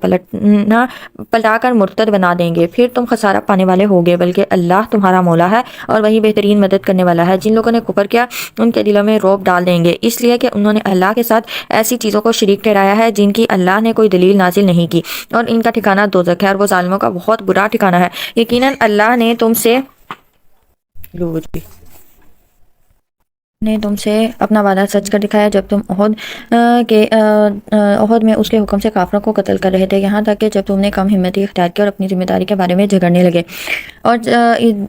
پلٹا کر مرتد بنا دیں گے، پھر تم خسارہ پانے والے ہوگے، بلکہ اللہ تمہارا مولا ہے اور وہی بہترین مدد کرنے والا ہے۔ جن لوگوں نے کفر کیا ان کے دلوں میں رعب ڈال دیں گے، اس لیے کہ انہوں نے اللہ کے ساتھ ایسی چیزوں کو شریک ٹھہرایا ہے جن کی اللہ نے کوئی دلیل نازل نہیں کی، اور ان کا ٹھکانہ دوزخ ہے، اور وہ ظالموں کا بہت برا ٹھکانہ ہے۔ یقیناً اللہ نے تم سے اپنا وعدہ سچ کر دکھایا جب تم احد میں اس کے حکم سے کافروں کو قتل کر رہے تھے، یہاں تک کہ جب تم نے کم ہمتی اختیار کی اور اپنی ذمہ داری کے بارے میں جھگڑنے لگے، اور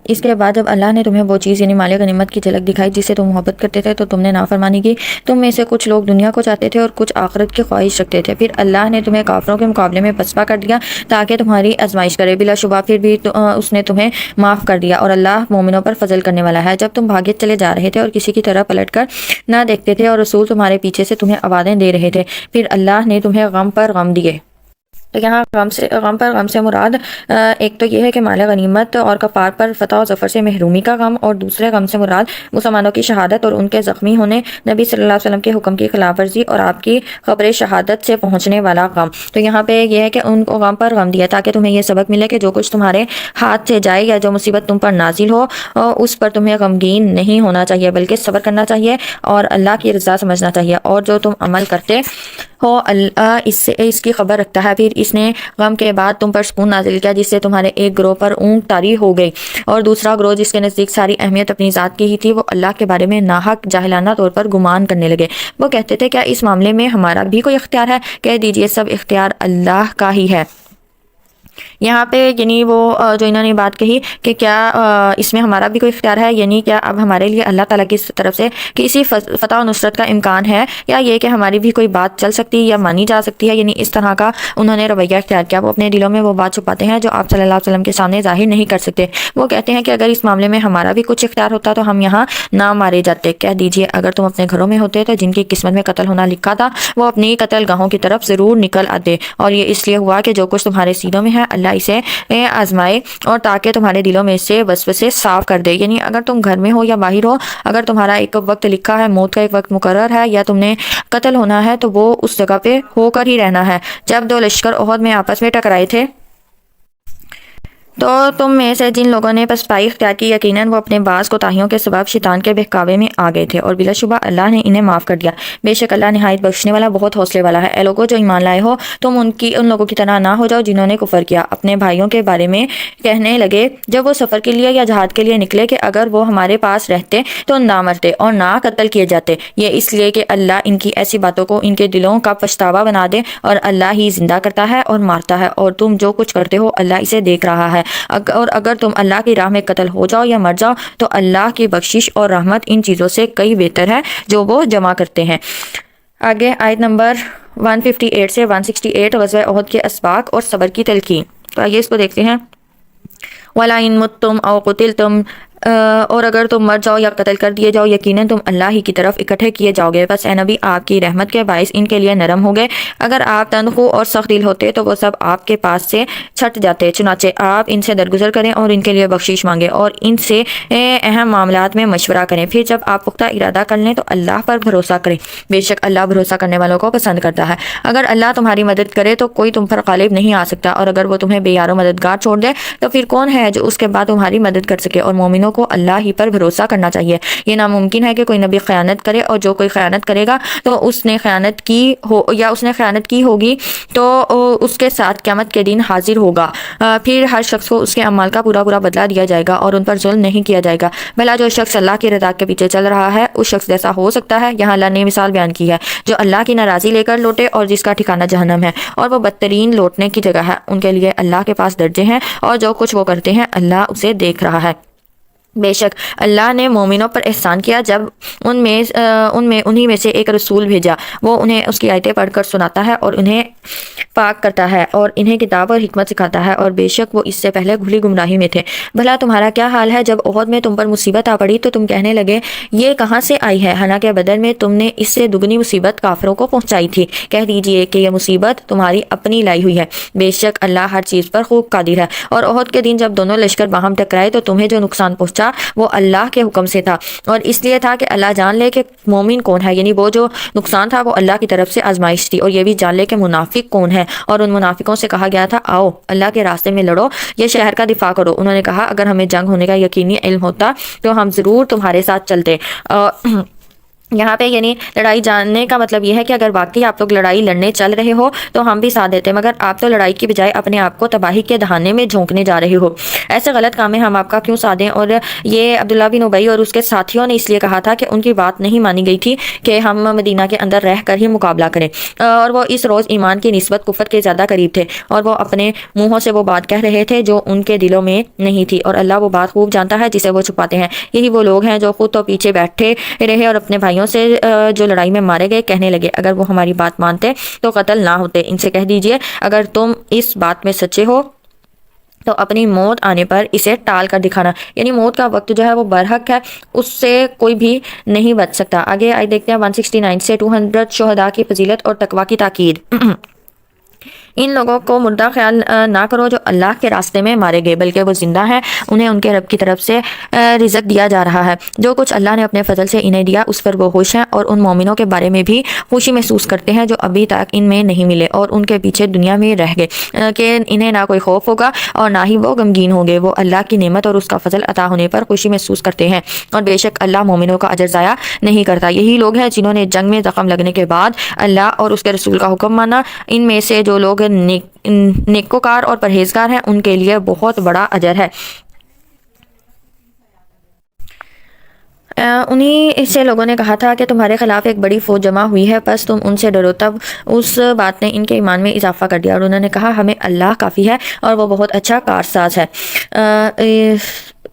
اس کے بعد جب اللہ نے تمہیں وہ چیز یعنی مال غنیمت کی جھلک دکھائی جس سے تم محبت کرتے تھے تو تم نے نافرمانی کی۔ تم میں سے کچھ لوگ دنیا کو چاہتے تھے اور کچھ آخرت کی خواہش رکھتے تھے، پھر اللہ نے تمہیں کافروں کے مقابلے میں پسپا کر دیا تاکہ تمہاری آزمائش کرے، بلا شبہ پھر بھی اس نے تمہیں معاف کر دیا، اور اللہ مومنوں پر فضل کرنے والا ہے۔ جب تم بھاگے چلے جا رہے تھے اور کسی کی طرح پلٹ کر نہ دیکھتے تھے اور رسول تمہارے پیچھے سے تمہیں آوازیں دے رہے تھے، پھر اللہ نے تمہیں غم پر غم دیے تو یہاں غم سے مراد ایک تو یہ ہے کہ مال غنیمت اور کفار پر فتح و ظفر سے محرومی کا غم، اور دوسرے غم سے مراد مسلمانوں کی شہادت اور ان کے زخمی ہونے، نبی صلی اللہ علیہ وسلم کے حکم کی خلاف ورزی اور آپ کی خبر شہادت سے پہنچنے والا غم۔ تو یہاں پہ یہ ہے کہ ان کو غم پر غم دیا تاکہ تمہیں یہ سبق ملے کہ جو کچھ تمہارے ہاتھ سے جائے یا جو مصیبت تم پر نازل ہو اس پر تمہیں غمگین نہیں ہونا چاہیے، بلکہ صبر کرنا چاہیے اور اللہ کی رضا سمجھنا چاہیے، اور جو تم عمل کرتے ہو اللہ اس کی خبر رکھتا ہے۔ پھر اس نے غم کے بعد تم پر سکون نازل کیا جس سے تمہارے ایک گروہ پر اونگ طاری ہو گئی، اور دوسرا گروہ جس کے نزدیک ساری اہمیت اپنی ذات کی ہی تھی وہ اللہ کے بارے میں ناحق جاہلانہ طور پر گمان کرنے لگے۔ وہ کہتے تھے کیا اس معاملے میں ہمارا بھی کوئی اختیار ہے؟ کہہ دیجئے سب اختیار اللہ کا ہی ہے۔ یہاں پہ یعنی وہ جو انہوں نے بات کہی کہ کیا اس میں ہمارا بھی کوئی اختیار ہے، یعنی کیا اب ہمارے لیے اللہ تعالیٰ کی طرف سے کسی فتح و نصرت کا امکان ہے، یا یہ کہ ہماری بھی کوئی بات چل سکتی یا مانی جا سکتی ہے، یعنی اس طرح کا انہوں نے رویہ اختیار کیا۔ وہ اپنے دلوں میں وہ بات چھپاتے ہیں جو آپ صلی اللہ علیہ وسلم کے سامنے ظاہر نہیں کر سکتے۔ وہ کہتے ہیں کہ اگر اس معاملے میں ہمارا بھی کچھ اختیار ہوتا تو ہم یہاں نہ مارے جاتے۔ کہہ دیجئے اگر تم اپنے گھروں میں ہوتے تو جن کی قسمت میں قتل ہونا لکھا تھا وہ اپنی قتل گاہوں کی طرف ضرور نکل آتے، اور یہ اس لیے ہوا کہ جو کچھ تمہارے سینوں میں ہے اللہ اسے آزمائے اور تاکہ تمہارے دلوں میں سے وسوسے صاف کر دے۔ یعنی اگر تم گھر میں ہو یا باہر ہو، اگر تمہارا ایک وقت لکھا ہے، موت کا ایک وقت مقرر ہے، یا تم نے قتل ہونا ہے تو وہ اس جگہ پہ ہو کر ہی رہنا ہے۔ جب دو لشکر احد میں آپس میں ٹکرائے تھے تو تم میں سے جن لوگوں نے پسپائی اختیار کی یقیناً وہ اپنے بعض کوتاہیوں کے سبب شیطان کے بہکاوے میں آ گئے تھے، اور بلا شبہ اللہ نے انہیں معاف کر دیا۔ بے شک اللہ نہایت بخشنے والا بہت حوصلے والا ہے۔ اے لوگوں جو ایمان لائے ہو تم ان لوگوں کی طرح نہ ہو جاؤ جنہوں نے کفر کیا، اپنے بھائیوں کے بارے میں کہنے لگے جب وہ سفر کے لیے یا جہاد کے لیے نکلے کہ اگر وہ ہمارے پاس رہتے تو نہ مرتے اور نہ قتل کیے جاتے، یہ اس لیے کہ اللہ ان کی ایسی باتوں کو ان کے دلوں کا پچھتاوا بنا دے، اور اللہ ہی زندہ کرتا ہے اور مارتا ہے، اور تم جو کچھ کرتے ہو اللہ اسے دیکھ رہا ہے۔ اور اگر تم اللہ کی راہ میں قتل ہو جاؤ یا مر جاؤ تو اللہ کی بخشش اور رحمت ان چیزوں سے کئی بہتر ہے جو وہ جمع کرتے ہیں۔ آگے آیت نمبر 158 سے 168 غزوہ احد کے اسباق اور صبر کی تلقین۔ تو آئیے اس کو دیکھتے ہیں۔ وَلَئِن مُتُّمْ أَوْ قُتِلْتُمْ، اور اگر تم مر جاؤ یا قتل کر دیے جاؤ یقیناً تم اللہ ہی کی طرف اکٹھے کیے جاؤ گے۔ بس اے نبی آپ کی رحمت کے باعث ان کے لیے نرم ہو گئے، اگر آپ تندخو اور سخت دل ہوتے تو وہ سب آپ کے پاس سے چھٹ جاتے۔ چنانچہ آپ ان سے درگزر کریں اور ان کے لیے بخشش مانگیں اور ان سے اہم معاملات میں مشورہ کریں، پھر جب آپ پختہ ارادہ کر لیں تو اللہ پر بھروسہ کریں، بے شک اللہ بھروسہ کرنے والوں کو پسند کرتا ہے۔ اگر اللہ تمہاری مدد کرے تو کوئی تم پر غالب نہیں آ سکتا، اور اگر وہ تمہیں بے یار و مددگار چھوڑ دے تو پھر کون ہے جو اس کے بعد تمہاری مدد کر سکے؟ اور مومنوں کو اللہ ہی پر بھروسہ کرنا چاہیے۔ یہ ناممکن ہے کہ کوئی نبی خیانت کرے، اور جو کوئی خیانت کرے گا تو اس نے خیانت کی ہوگی تو اس کے ساتھ قیامت کے دن حاضر ہوگا، پھر ہر شخص کو اس کے اعمال کا پورا بدلہ دیا جائے گا اور ان پر ظلم نہیں کیا جائے گا۔ بھلا جو شخص اللہ کی رضا کے پیچھے چل رہا ہے اس شخص جیسا ہو سکتا ہے؟ یہاں اللہ نے مثال بیان کی ہے جو اللہ کی ناراضی لے کر لوٹے اور جس کا ٹھکانہ جہنم ہے، اور وہ بدترین لوٹنے کی جگہ ہے۔ ان کے لیے اللہ کے پاس درجے ہیں اور جو کچھ وہ کرتے ہیں اللہ اسے دیکھ رہا ہے۔ بے شک اللہ نے مومنوں پر احسان کیا جب انہی میں سے ایک رسول بھیجا، وہ انہیں اس کی آیتیں پڑھ کر سناتا ہے اور انہیں پاک کرتا ہے اور انہیں کتاب اور حکمت سکھاتا ہے، اور بے شک وہ اس سے پہلے کھلی گمراہی میں تھے۔ بھلا تمہارا کیا حال ہے جب احد میں تم پر مصیبت آ پڑی تو تم کہنے لگے یہ کہاں سے آئی ہے، حالانکہ بدر میں تم نے اس سے دگنی مصیبت کافروں کو پہنچائی تھی۔ کہہ دیجئے کہ یہ مصیبت تمہاری اپنی لائی ہوئی ہے، بے شک اللہ ہر چیز پر خوب قادر ہے۔ اور احد کے دن جب دونوں لشکر باہم ٹکرائے تو تمہیں جو نقصان پہنچا وہ اللہ کے حکم سے تھا، اور اس لیے تھا کہ اللہ جان لے کہ مومن کون ہے، یعنی وہ جو نقصان تھا وہ اللہ کی طرف سے آزمائش تھی، اور یہ بھی جان لے کہ منافق کون ہے۔ اور ان منافقوں سے کہا گیا تھا آؤ اللہ کے راستے میں لڑو، یہ شہر کا دفاع کرو۔ انہوں نے کہا اگر ہمیں جنگ ہونے کا یقینی علم ہوتا تو ہم ضرور تمہارے ساتھ چلتے۔ یہاں پہ یعنی لڑائی جاننے کا مطلب یہ ہے کہ اگر واقعی آپ لوگ لڑائی لڑنے چل رہے ہو تو ہم بھی ساتھ دیتے، مگر آپ تو لڑائی کی بجائے اپنے آپ کو تباہی کے دہانے میں جھونکنے جا رہے ہو، ایسے غلط کام میں ہم آپ کا کیوں ساتھ دیں؟ اور یہ عبداللہ بن ابی اور اس کے ساتھیوں نے اس لیے کہا تھا کہ ان کی بات نہیں مانی گئی تھی کہ ہم مدینہ کے اندر رہ کر ہی مقابلہ کریں، اور وہ اس روز ایمان کی نسبت کفر کے زیادہ قریب تھے، اور وہ اپنے منہوں سے وہ بات کہہ رہے تھے جو ان کے دلوں میں نہیں تھی، اور اللہ وہ بات خوب جانتا ہے جسے وہ چھپاتے ہیں۔ یہی وہ لوگ ہیں جو خود تو پیچھے بیٹھے رہے اور اپنے بھائیوں سے جو لڑائی میں مارے گئے کہنے لگے اگر وہ ہماری بات مانتے تو قتل نہ ہوتے۔ ان سے کہہ دیجئے اگر تم اس بات میں سچے ہو تو اپنی موت آنے پر اسے ٹال کر دکھانا، یعنی موت کا وقت جو ہے وہ برحق ہے، اس سے کوئی بھی نہیں بچ سکتا۔ آگے آئے دیکھتے ہیں 169 سے 200 شہداء کی فضیلت اور تقوی کی تاکید۔ ان لوگوں کو مردہ خیال نہ کرو جو اللہ کے راستے میں مارے گئے، بلکہ وہ زندہ ہیں، انہیں ان کے رب کی طرف سے رزق دیا جا رہا ہے۔ جو کچھ اللہ نے اپنے فضل سے انہیں دیا اس پر وہ خوش ہیں، اور ان مومنوں کے بارے میں بھی خوشی محسوس کرتے ہیں جو ابھی تک ان میں نہیں ملے اور ان کے پیچھے دنیا میں رہ گئے، کہ انہیں نہ کوئی خوف ہوگا اور نہ ہی وہ غمگین ہوں گے۔ وہ اللہ کی نعمت اور اس کا فضل عطا ہونے پر خوشی محسوس کرتے ہیں، اور بے شک اللہ مومنوں کا اجر ضائع نہیں کرتا۔ یہی لوگ ہیں جنہوں نے جنگ میں زخم لگنے کے بعد اللہ اور اس کے رسول کا حکم مانا۔ ان میں سے جو لوگ نیکوکار اور پرہیزگار ہیں ان کے لیے بہت بڑا اجر ہے۔ انہی سے لوگوں نے کہا تھا کہ تمہارے خلاف ایک بڑی فوج جمع ہوئی ہے، پس تم ان سے ڈرو۔ تب اس بات نے ان کے ایمان میں اضافہ کر دیا، اور انہوں نے کہا ہمیں اللہ کافی ہے اور وہ بہت اچھا کارساز ہے۔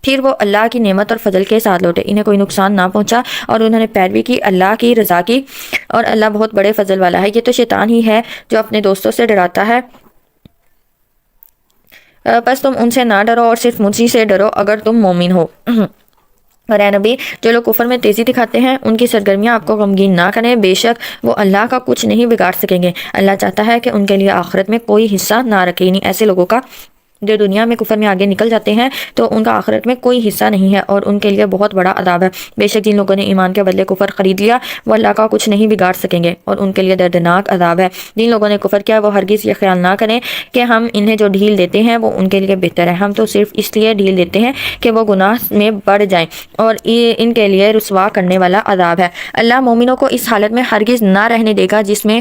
پھر وہ اللہ کی نعمت اور فضل کے ساتھ لوٹے، انہیں کوئی نقصان نہ پہنچا، اور انہوں نے پیروی کی اللہ کی رضا کی، اور اللہ بہت بڑے فضل والا ہے۔ یہ تو شیطان ہی ہے جو اپنے دوستوں سے ڈراتا ہے، بس تم ان سے نہ ڈرو اور صرف مجھ ہی سے ڈرو اگر تم مومن ہو۔ اور اے نبی، جو لوگ کفر میں تیزی دکھاتے ہیں ان کی سرگرمیاں آپ کو غمگین نہ کریں، بے شک وہ اللہ کا کچھ نہیں بگاڑ سکیں گے۔ اللہ چاہتا ہے کہ ان کے لیے آخرت میں کوئی حصہ نہ رکھے، یعنی ایسے لوگوں کا جو دنیا میں کفر میں آگے نکل جاتے ہیں تو ان کا آخرت میں کوئی حصہ نہیں ہے، اور ان کے لیے بہت بڑا عذاب ہے۔ بے شک جن لوگوں نے ایمان کے بدلے کفر خرید لیا وہ اللہ کا کچھ نہیں بگاڑ سکیں گے، اور ان کے لیے دردناک عذاب ہے۔ جن لوگوں نے کفر کیا وہ ہرگز یہ خیال نہ کریں کہ ہم انہیں جو ڈھیل دیتے ہیں وہ ان کے لیے بہتر ہے، ہم تو صرف اس لیے ڈھیل دیتے ہیں کہ وہ گناہ میں بڑھ جائیں، اور ان کے لیے رسوا کرنے والا عذاب ہے۔ اللہ مومنوں کو اس حالت میں ہرگز نہ رہنے دے گا جس میں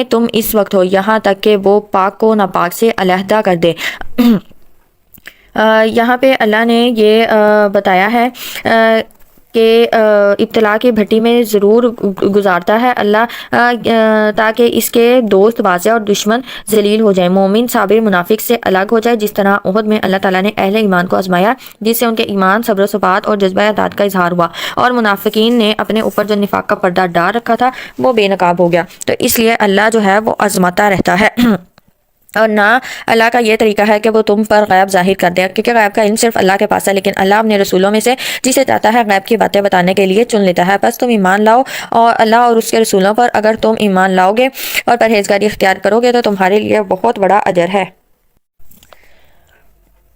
تم اس وقت ہو، یہاں تک کہ وہ پاک کو ناپاک سے علیحدہ کر دے۔ یہاں پہ اللہ نے یہ بتایا ہے کہ ابتلا کی بھٹی میں ضرور گزارتا ہے اللہ تاکہ اس کے دوست واضح اور دشمن ذلیل ہو جائیں، مومن صابر منافق سے الگ ہو جائے، جس طرح احد میں اللہ تعالیٰ نے اہل ایمان کو آزمایا جس سے ان کے ایمان، صبر و ثبات اور جذبہ اطاعت کا اظہار ہوا، اور منافقین نے اپنے اوپر جو نفاق کا پردہ ڈال رکھا تھا وہ بے نقاب ہو گیا۔ تو اس لیے اللہ جو ہے وہ آزماتا رہتا ہے، اور نہ اللہ کا یہ طریقہ ہے کہ وہ تم پر غیب ظاہر کر دے، کیونکہ غیب کا علم صرف اللہ کے پاس ہے، لیکن اللہ اپنے رسولوں میں سے جسے چاہتا ہے غیب کی باتیں بتانے کے لیے چن لیتا ہے۔ بس تم ایمان لاؤ اور اللہ اور اس کے رسولوں پر، اگر تم ایمان لاؤ گے اور پرہیزگاری اختیار کرو گے تو تمہارے لیے بہت بڑا اجر ہے۔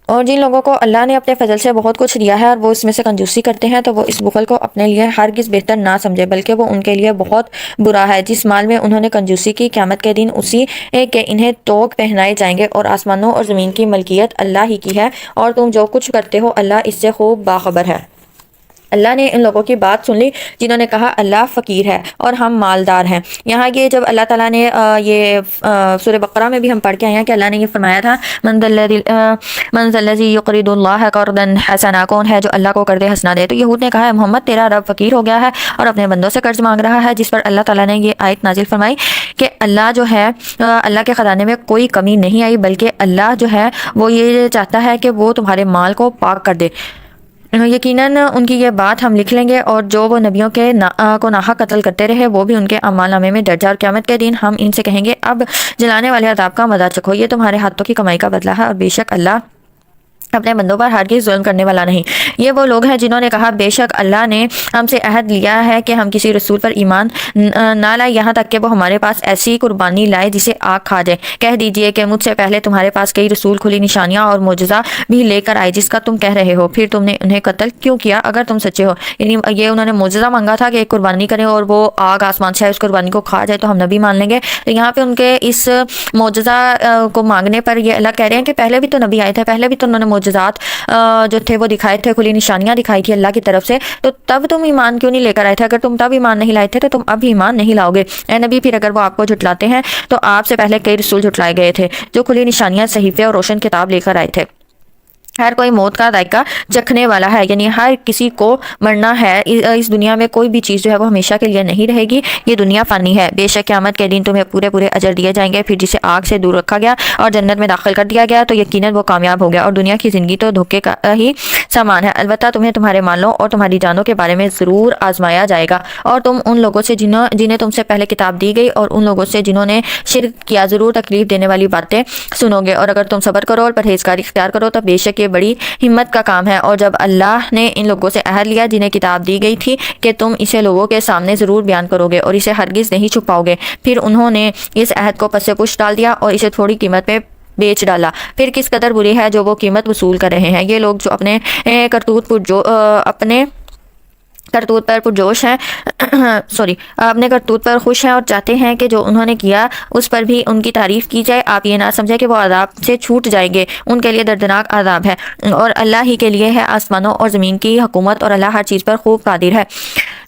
اور جن لوگوں کو اللہ نے اپنے فضل سے بہت کچھ دیا ہے اور وہ اس میں سے کنجوسی کرتے ہیں تو وہ اس بخل کو اپنے لیے ہرگز بہتر نہ سمجھے، بلکہ وہ ان کے لیے بہت برا ہے۔ جس مال میں انہوں نے کنجوسی کی، قیامت کے دن اسی کہ انہیں توق پہنائے جائیں گے، اور آسمانوں اور زمین کی ملکیت اللہ ہی کی ہے، اور تم جو کچھ کرتے ہو اللہ اس سے خوب باخبر ہے۔ اللہ نے ان لوگوں کی بات سن لی جنہوں نے کہا اللہ فقیر ہے اور ہم مالدار ہیں۔ یہاں یہ جب اللہ تعالیٰ نے یہ سورہ بقرہ میں بھی ہم پڑھ کے آئے ہیں کہ اللہ نے یہ فرمایا تھا من ذا الذی یقرض اللہ قرضا حسنا، کون ہے جو اللہ کو قرض حسنا دے؟ تو یہود نے کہا ہے محمد تیرا رب فقیر ہو گیا ہے اور اپنے بندوں سے قرض مانگ رہا ہے، جس پر اللہ تعالیٰ نے یہ آیت نازل فرمائی کہ اللہ جو ہے اللہ کے خزانے میں کوئی کمی نہیں آئی، بلکہ اللہ جو ہے وہ یہ چاہتا ہے کہ وہ تمہارے مال کو پاک کر دے۔ یقیناً ان کی یہ بات ہم لکھ لیں گے، اور جو وہ نبیوں کے کو ناحق قتل کرتے رہے وہ بھی ان کے اعمال نامے میں درج ہے، اور قیامت کے دن ہم ان سے کہیں گے اب جلانے والے عذاب کا مزہ چکھو، یہ تمہارے ہاتھوں کی کمائی کا بدلہ ہے، اور بے شک اللہ اپنے بندوں پر ہرگز ظلم کرنے والا نہیں۔ یہ وہ لوگ ہیں جنہوں نے کہا بے شک اللہ نے ہم سے عہد لیا ہے کہ ہم کسی رسول پر ایمان نہ لائے یہاں تک کہ وہ ہمارے پاس ایسی قربانی لائے جسے آگ کھا جائے۔ کہہ دیجئے کہ مجھ سے پہلے تمہارے پاس کئی رسول کھلی نشانیاں اور معجزہ بھی لے کر آئے جس کا تم کہہ رہے ہو، پھر تم نے انہیں قتل کیوں کیا اگر تم سچے ہو؟ یعنی یہ انہوں نے معجزہ مانگا تھا کہ ایک قربانی کریں اور وہ آگ آسمان سے اس قربانی کو کھا جائے تو ہم نبی مان لیں گے۔ تو یہاں پہ ان کے اس معجزہ کو مانگنے پر یہ اللہ کہہ رہے ہیں کہ پہلے بھی تو نبی آئے تھے، پہلے بھی تو انہوں نے معجزات جو تھے وہ دکھائے تھے، کھلی نشانیاں دکھائی تھی اللہ کی طرف سے، تو تب تم ایمان کیوں نہیں لے کر آئے تھے؟ اگر تم تب ایمان نہیں لائے تھے تو تم اب ایمان نہیں لاؤ گے۔ اے نبی پھر اگر وہ آپ کو جھٹلاتے ہیں تو آپ سے پہلے کئی رسول جھٹلائے گئے تھے جو کھلی نشانیاں، صحیفے اور روشن کتاب لے کر آئے تھے۔ ہر کوئی موت کا ذائقہ چکھنے والا ہے، یعنی ہر کسی کو مرنا ہے، اس دنیا میں کوئی بھی چیز جو ہے وہ ہمیشہ کے لیے نہیں رہے گی، یہ دنیا فانی ہے۔ بے شک قیامت کے دن تمہیں پورے پورے اجر دیے جائیں گے، پھر جسے آگ سے دور رکھا گیا اور جنت میں داخل کر دیا گیا تو یقیناً وہ کامیاب ہو گیا، اور دنیا کی زندگی تو دھوکے کا ہی سامان ہے۔ البتہ تمہیں تمہارے مالوں اور تمہاری جانوں کے بارے میں ضرور آزمایا جائے گا، اور تم ان لوگوں سے جنہیں تم سے پہلے کتاب دی گئی اور ان لوگوں سے جنہوں نے شرک کیا ضرور تکلیف دینے والی باتیں سنو گے، اور اگر تم صبر کرو اور پرہیزگاری اختیار کرو تو بے شک یہ بڑی ہمت کا کام ہے۔ اور جب اللہ نے ان لوگوں سے عہد لیا جنہیں کتاب دی گئی تھی کہ تم اسے لوگوں کے سامنے ضرور بیان کرو گے اور اسے ہرگز نہیں چھپاؤ گے، پھر انہوں نے اس عہد کو پس پش ڈال دیا اور اسے تھوڑی قیمت پہ بیچ ڈالا، پھر کس قدر بری ہے جو وہ قیمت وصول کر رہے ہیں۔ یہ لوگ جو اپنے کرتوت پر پرجوش ہیں اپنے کرتوت پر خوش ہیں اور چاہتے ہیں کہ جو انہوں نے کیا اس پر بھی ان کی تعریف کی جائے۔ آپ یہ نہ سمجھیں کہ وہ عذاب سے چھوٹ جائیں گے، ان کے لیے دردناک عذاب ہے، اور اللہ ہی کے لیے ہے آسمانوں اور زمین کی حکومت، اور اللہ ہر چیز پر خوب قادر ہے۔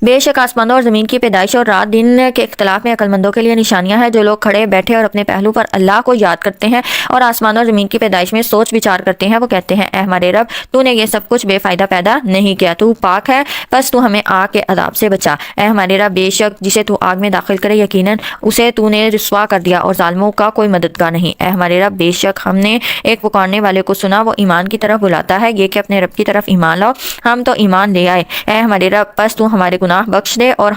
بے شک آسمانوں اور زمین کی پیدائش اور رات دن کے اختلاف میں عقل مندوں کے لیے نشانیاں ہیں۔ جو لوگ کھڑے بیٹھے اور اپنے پہلو پر اللہ کو یاد کرتے ہیں اور آسمانوں اور زمین کی پیدائش میں سوچ وچار کرتے ہیں، وہ کہتے ہیں اے ہمارے رب، تو نے یہ سب کچھ بے فائدہ پیدا نہیں کیا، تو پاک ہے، بس تو ہمیں آگ کے عذاب سے بچا۔ اے ہمارے رب، بے شک جسے تو آگ میں داخل کرے یقیناً اسے تو نے رسوا کر دیا، اور ظالموں کا کوئی مددگار نہیں۔ اے ہمارے رب، بے شک ہم نے ایک پکارنے والے کو سنا، وہ ایمان کی طرف بلاتا ہے، یہ کہ اپنے رب کی طرف ایمان لاؤ، ہم تو ایمان لے آئے۔ اے ہمارے رب، بس تو ہمارے گناہ بخش دے اور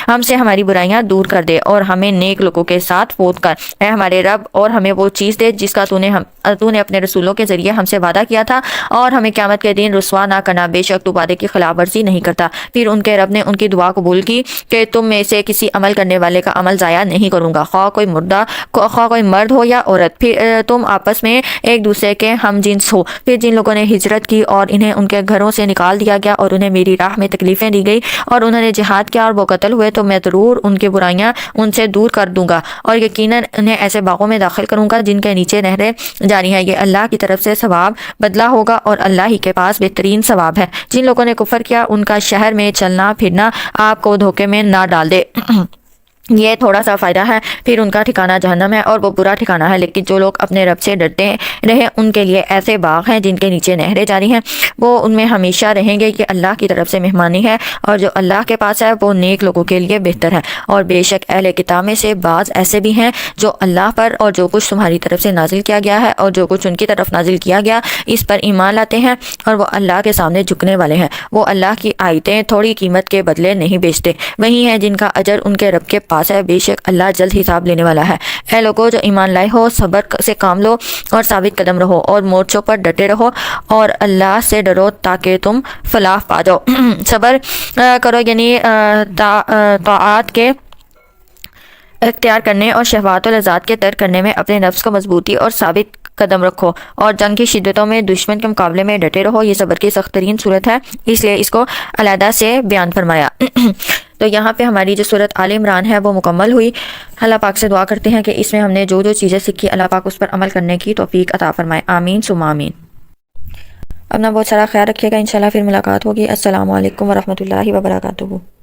ہم سے ہماری برائیاں دور کر دے، اور ہمیں نیک لوگوں کے ساتھ فوت کر۔ اے ہمارے رب، اور ہمیں وہ چیز دے جس کا تو نے اپنے رسولوں کے ذریعے ہم سے وعدہ کیا تھا، اور ہمیں قیامت کے دن رسوا نہ کرنا، بے شک تو وعدے کی خلاف ورزی نہیں کرتا۔ پھر ان کے رب نے ان کی دعا قبول کی کہ تم میں سے کسی عمل کرنے والے کا عمل ضائع نہیں کروں گا، خواہ کوئی مرد ہو یا عورت، پھر تم آپس میں ایک دوسرے کے ہم جنس ہو۔ پھر جن لوگوں نے ہجرت کی اور انہیں ان کے گھروں سے نکال دیا گیا اور انہیں میری راہ میں تکلیفیں دی گئی اور انہوں نے جہاد کیا اور وہ قتل ہوئے، تو میں ضرور ان کی برائیاں ان سے دور کر دوں گا، اور یقیناً انہیں ایسے باغوں میں داخل کروں گا جن کے نیچے نہریں جاری ہیں۔ یہ اللہ کی طرف سے ثواب بدلہ ہوگا اور اللہ ہی کے پاس بہترین ثواب ہے۔ جن لوگوں نے کفر کیا ان کا شہر میں چلنا پھرنا آپ کو دھوکے میں نہ ڈال دے، یہ تھوڑا سا فائدہ ہے، پھر ان کا ٹھکانہ جہنم ہے اور وہ برا ٹھکانہ ہے۔ لیکن جو لوگ اپنے رب سے ڈرتے رہے ان کے لیے ایسے باغ ہیں جن کے نیچے نہریں جاری ہیں، وہ ان میں ہمیشہ رہیں گے، کہ اللہ کی طرف سے مہمانی ہے، اور جو اللہ کے پاس ہے وہ نیک لوگوں کے لیے بہتر ہے۔ اور بے شک اہل کتاب میں سے بعض ایسے بھی ہیں جو اللہ پر اور جو کچھ تمہاری طرف سے نازل کیا گیا ہے اور جو کچھ ان کی طرف نازل کیا گیا اس پر ایمان لاتے ہیں، اور وہ اللہ کے سامنے جھکنے والے ہیں، وہ اللہ کی آیتیں تھوڑی قیمت کے بدلے نہیں بیچتے، وہی ہیں جن کا اجر ان کے رب کے پاس ہے، بے شک اللہ جلد حساب لینے والا ہے۔ اے لوگوں جو ایمان لائے ہو، صبر سے کام لو اور ثابت قدم رہو اور مورچوں پر ڈٹے رہو، اور اللہ سے ڈرو تاکہ تم فلاح پا جاؤ۔ صبر کرو یعنی طاعات کے اختیار کرنے اور شہوات و لذات کے ترک کرنے میں اپنے نفس کو مضبوطی اور ثابت قدم رکھو، اور جنگ کی شدتوں میں دشمن کے مقابلے میں ڈٹے رہو، یہ صبر کی سخت ترین صورت ہے، اس لیے اس کو علیحدہ سے بیان فرمایا۔ تو یہاں پہ ہماری جو صورت آل عمران ہے وہ مکمل ہوئی۔ اللہ پاک سے دعا کرتے ہیں کہ اس میں ہم نے جو چیزیں سیکھی اللہ پاک اس پر عمل کرنے کی توفیق عطا فرمائے، آمین ثم آمین۔ اپنا بہت سارا خیال رکھیے گا، انشاءاللہ پھر ملاقات ہوگی۔ السلام علیکم ورحمۃ اللہ وبرکاتہ۔